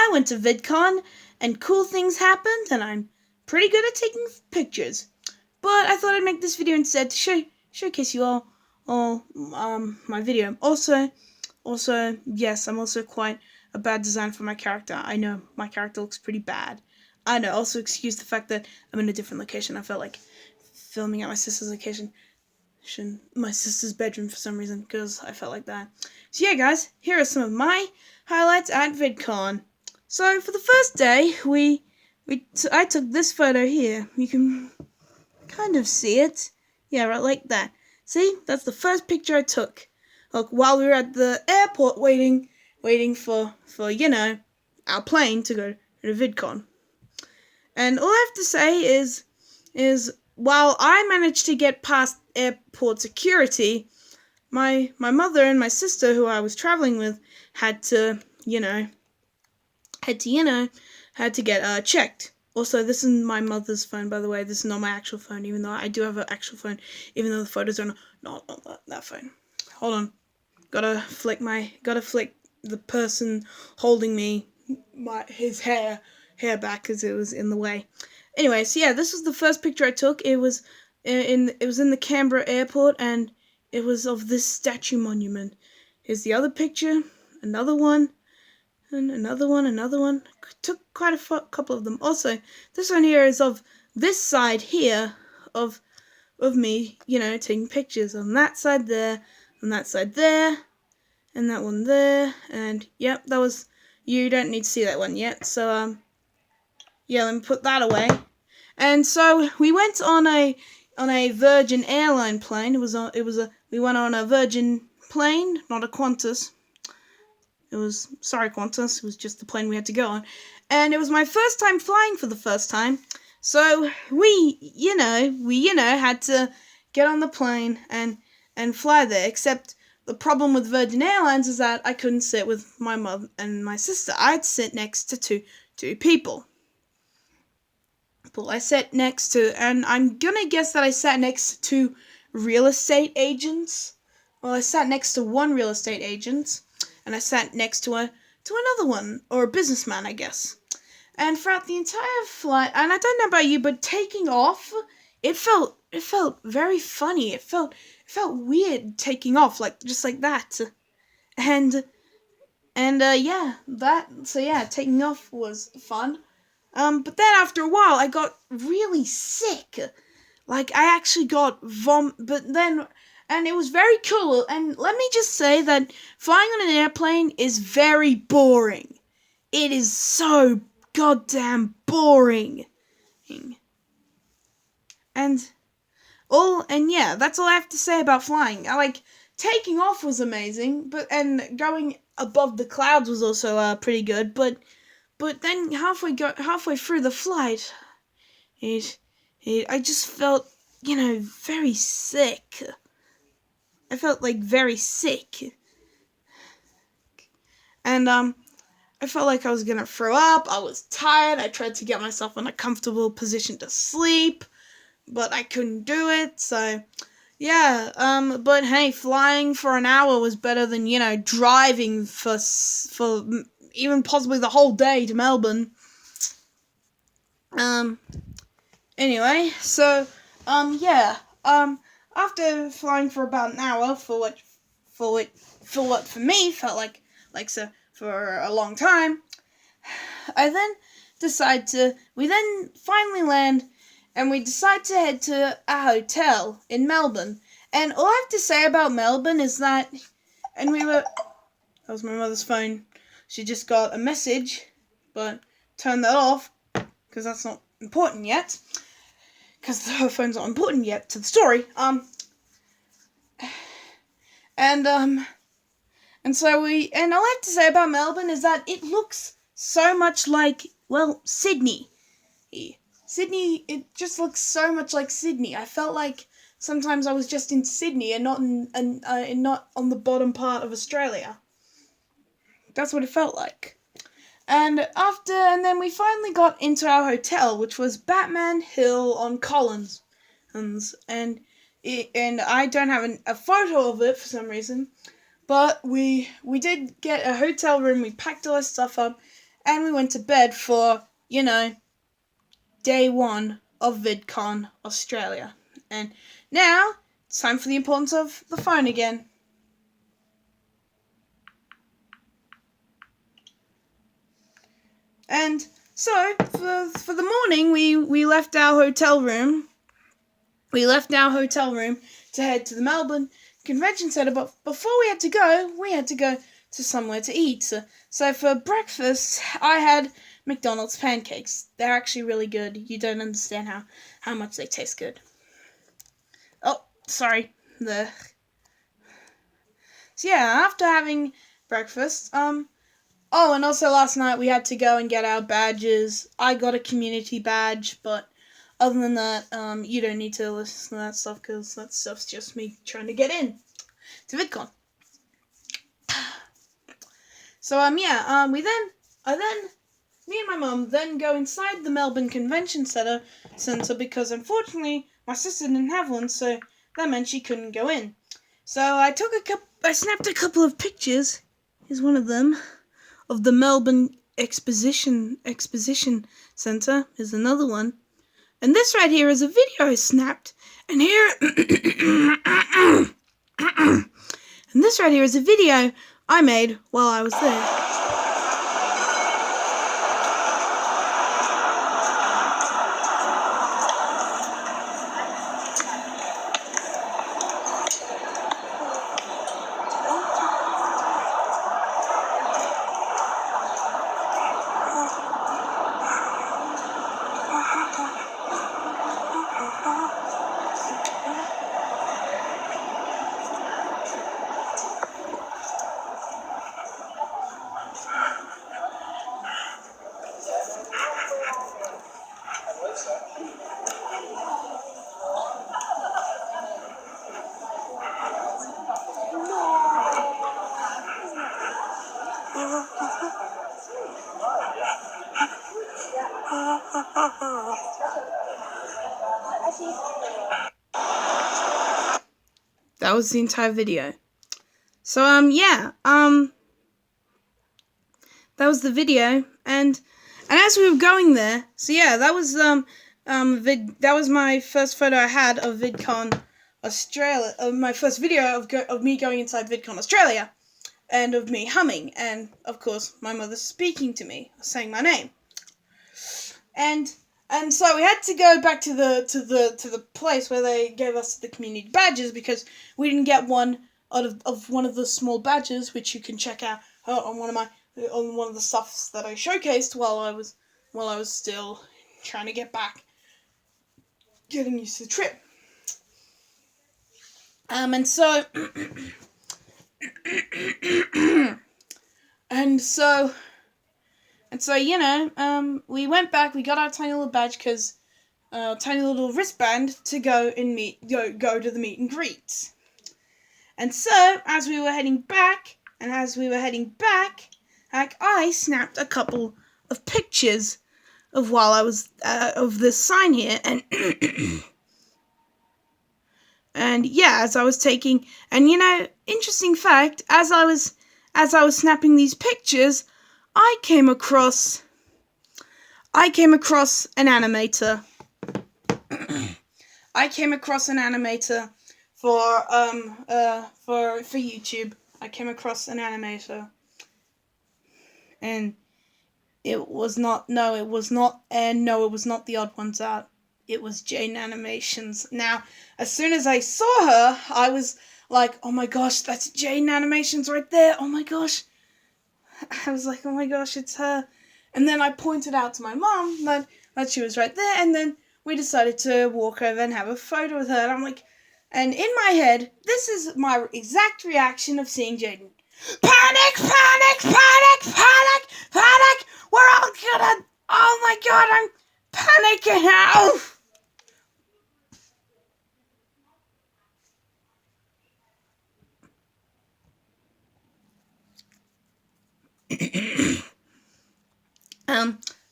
I went to Vidcon, and cool things happened, and I'm pretty good at taking pictures. But I thought I'd make this video instead to showcase you all my video. Also, yes, I'm also quite a bad design for my character. I know my character looks pretty bad. I know. Also, excuse the fact that I'm in a different location. I felt like filming at my sister's location, my sister's bedroom for some reason, because I felt like that. So yeah, guys, here are some of my highlights at VidCon. So for the first day, I took this photo here. You can kind of see it. Yeah, right like that. See, that's the first picture I took. Look, while we were at the airport waiting for our plane to go to VidCon. And all I have to say is while I managed to get past airport security, my mother and my sister, who I was traveling with, had to get checked. Also, this is my mother's phone, by the way. This is not my actual phone, even though I do have an actual phone, even though the photos are not that phone. Hold on. Gotta flick the person holding me, his hair back because it was in the way. Anyway, so yeah, this was the first picture I took. It was in the Canberra airport, and it was of this statue monument. Here's the other picture, another one, and another one. Took quite a couple of them. Also, this one here is of this side here of me, taking pictures on that side there, on that side there, and that one there, and yep, that was. You don't need to see that one yet. So yeah, let me put that away. And so we went on a Virgin airline plane. We went on a Virgin plane, not a Qantas. Sorry Qantas, it was just the plane we had to go on. And it was my first time flying for the first time. So we had to get on the plane and fly there, except the problem with Virgin Airlines is that I couldn't sit with my mother and my sister. I'd sit next to two people. I sat next to, and I'm gonna guess that I sat next to real estate agents. Well, I sat next to one real estate agent, and I sat next to another one, or a businessman, I guess. And throughout the entire flight, and I don't know about you, but taking off, it felt very funny. It felt weird taking off, just like that. And taking off was fun. But then after a while, I got really sick. I actually got and it was very cool. And let me just say that flying on an airplane is very boring. It is so goddamn boring. And yeah, that's all I have to say about flying. Taking off was amazing, and going above the clouds was also pretty good, but then halfway through the flight, I just felt, very sick. I felt very sick. And I felt like I was gonna throw up. I was tired. I tried to get myself in a comfortable position to sleep, but I couldn't do it. So yeah, but hey, flying for an hour was better than, driving for even possibly the whole day to Melbourne. Anyway, so, after flying for about an hour, for what for me felt like for a long time, we then finally land, and we decide to head to a hotel in Melbourne. And all I have to say about Melbourne is that, that was my mother's phone. She just got a message, but turn that off, because that's not important yet. Because her phone's not important yet to the story. And all I have to say about Melbourne is that it looks so much like, Sydney. Sydney, it just looks so much like Sydney. I felt like sometimes I was just in Sydney and not on the bottom part of Australia. That's what it felt like. And then we finally got into our hotel, which was Batman Hill on Collins. And I don't have a photo of it for some reason, but we did get a hotel room. We packed all our stuff up, and we went to bed for, day 1 of Vidcon Australia. And now it's time for the importance of the phone again. And so for the morning, we left our hotel room. We left our hotel room to head to the Melbourne Convention Centre, but before we had to go to somewhere to eat. So for breakfast, I had McDonald's pancakes. They're actually really good. You don't understand how much they taste good. Oh, sorry. So yeah, after having breakfast, oh, and also last night we had to go and get our badges. I got a community badge, but other than that, you don't need to listen to that stuff because that stuff's just me trying to get in to VidCon. So me and my mum then go inside the Melbourne Convention Centre because unfortunately my sister didn't have one, so that meant she couldn't go in. So I snapped a couple of pictures. Here's one of them of the Melbourne Exposition Centre. Here's another one. And this right here is a video I snapped. And here and this right here is a video I made while I was there. That was the entire video. So that was the video, and as we were going there, so yeah, that was that was my first photo I had of VidCon Australia, my first video of me going inside VidCon Australia, and of me humming, and of course my mother speaking to me, saying my name, and so we had to go back to the place where they gave us the community badges because we didn't get one out of one of the small badges, which you can check out on one of the stuffs that I showcased while I was still trying to getting used to the trip. And so we went back. We got our tiny little badge tiny little wristband to go to the meet and greet. And so as we were heading back, I snapped a couple of pictures of while I was of this sign here, and and yeah, as I was taking, and interesting fact, as I was snapping these pictures, I came across an animator. I came across an animator for YouTube. I came across an animator, and it was not the Odd Ones Out. It was Jane Animations. Now, as soon as I saw her, I was like, oh my gosh, that's Jane Animations right there. Oh my gosh. I was like, oh my gosh, it's her. And then I pointed out to my mom that she was right there, and then we decided to walk over and have a photo with her. And I'm like, and in my head, this is my exact reaction of seeing Jaden. Panic, panic, panic, panic, panic! We're all gonna, oh my god, I'm panicking now!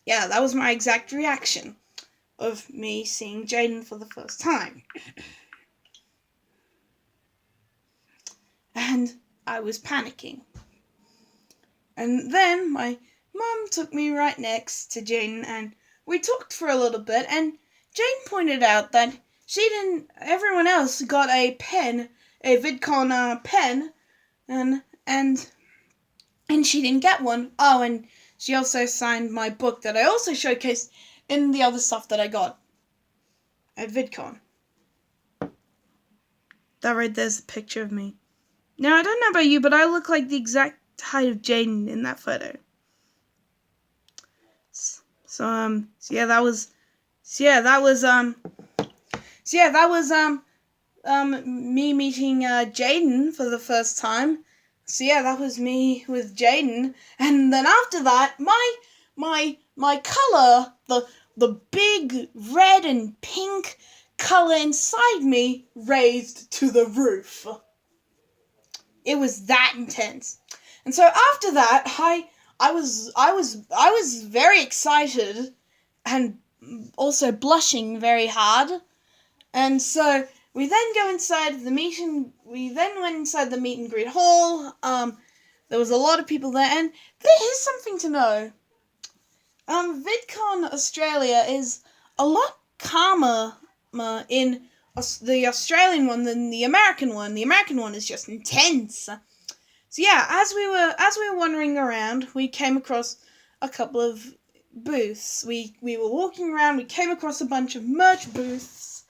Yeah, that was my exact reaction of me seeing Jaden for the first time. And I was panicking. And then my Mum took me right next to Jane, and we talked for a little bit, and Jane pointed out that everyone else got a pen, a Vidcon pen, and she didn't get one. Oh, and she also signed my book that I also showcased in the other stuff that I got at Vidcon. That right there's a picture of me. Now, I don't know about you, but I look like the exact height of Jaden in that photo. So that was me meeting Jaden for the first time. So yeah, that was me with Jaden, and then after that, my color, the big red and pink color inside me raised to the roof. It was that intense. And so after that, I was very excited and also blushing very hard. And so we then went inside the meet and greet hall. There was a lot of people there, and here's something to know. VidCon Australia is a lot calmer in the Australian one than the American one. The American one is just intense. So yeah, as we were wandering around, we came across a couple of booths. We were walking around, we came across a bunch of merch booths,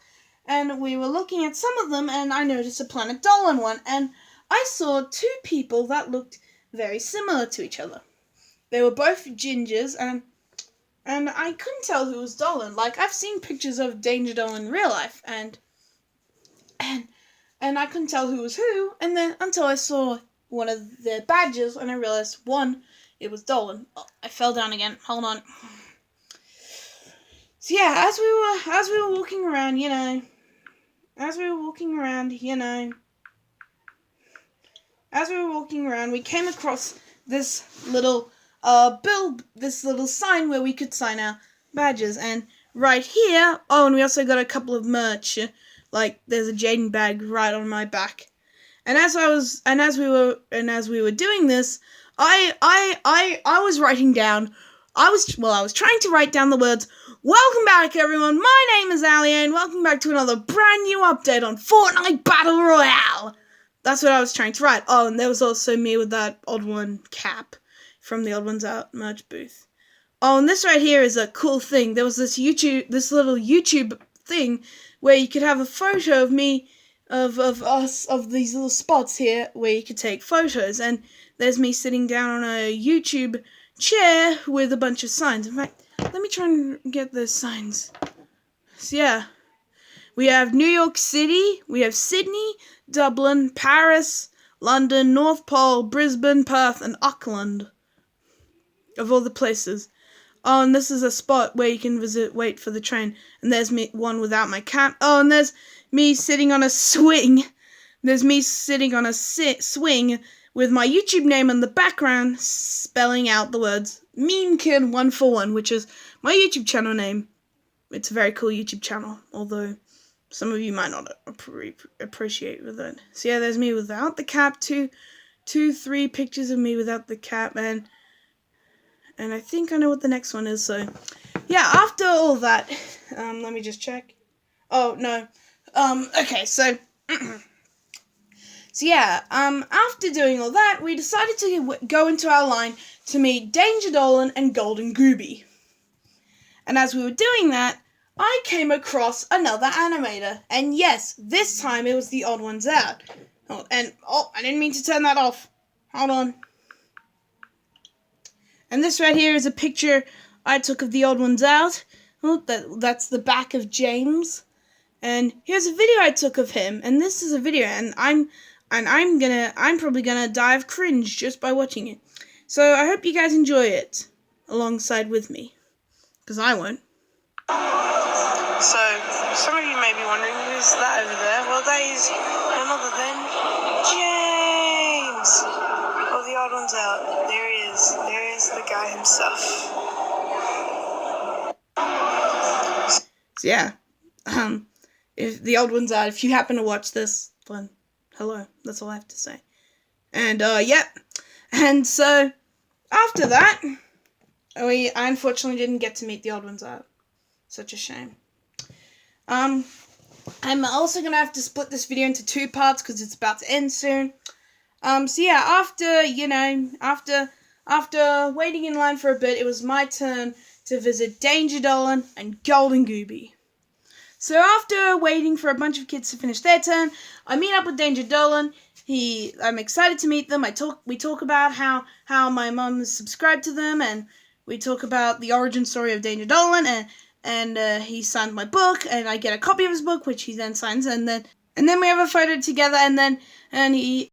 and we were looking at some of them, and I noticed a Planet Dolan one, and I saw two people that looked very similar to each other. They were both gingers, and I couldn't tell who was Dolan. Like, I've seen pictures of Danger Dolan in real life, and I couldn't tell who was who, and then until I saw one of their badges, and I realized, it was Dolan. Oh, I fell down again. Hold on. So yeah, as we were walking around, we came across this little this little sign where we could sign our badges, and right here, and we also got a couple of merch, like there's a Jaden bag right on my back. And as we were doing this, I was writing down, I was trying to write down the words, "Welcome back, everyone, my name is Ali, and welcome back to another brand new update on Fortnite Battle Royale." That's what I was trying to write. Oh, and there was also me with that Odd One cap from the Odd Ones Out merch booth. Oh, and this right here is a cool thing. There was this little YouTube thing where you could have a photo of me, of us, of these little spots here where you could take photos, and there's me sitting down on a YouTube chair with a bunch of signs. In fact, let me try and get those signs. So yeah, we have New York City, we have Sydney, Dublin, Paris, London, North Pole, Brisbane, Perth, and Auckland. Of all the places. Oh, and this is a spot where you can wait for the train. And there's me, one without my cap. Oh, and there's me sitting on a swing. There's me sitting on a swing with my YouTube name in the background, spelling out the words Meme Kid 141, which is my YouTube channel name. It's a very cool YouTube channel, although some of you might not appreciate with it. So yeah, there's me without the cap. Three pictures of me without the cap, and I think I know what the next one is. So yeah, after all that, let me just check. Oh no. Okay, so so yeah, after doing all that, we decided to go into our line to meet Danger Dolan and Golden Gooby. And as we were doing that, I came across another animator, and yes, this time it was the Odd Ones Out. Oh, I didn't mean to turn that off. Hold on. And this right here is a picture I took of the Odd Ones Out. Oh, that's the back of James. And here's a video I took of him, and this is a video, and I'm probably gonna die of cringe just by watching it. So I hope you guys enjoy it alongside with me, because I won't. So some of you may be wondering, who's that over there? Well, that is none other than James. Oh, the Odd Ones Out. There he is. There is the guy himself. So yeah, if the Odd Ones Out, if you happen to watch this, then hello. That's all I have to say. And yep. And so after that, I unfortunately didn't get to meet the old ones out. Such a shame. I'm also gonna have to split this video into 2 parts because it's about to end soon. So yeah, after waiting in line for a bit, it was my turn to visit Danger Dolan and Golden Gooby. So after waiting for a bunch of kids to finish their turn, I meet up with Danger Dolan. I'm excited to meet them. We talk about how my mum subscribed to them, and we talk about the origin story of Danger Dolan, and he signed my book, and I get a copy of his book, which he then signs, and then we have a photo together, and he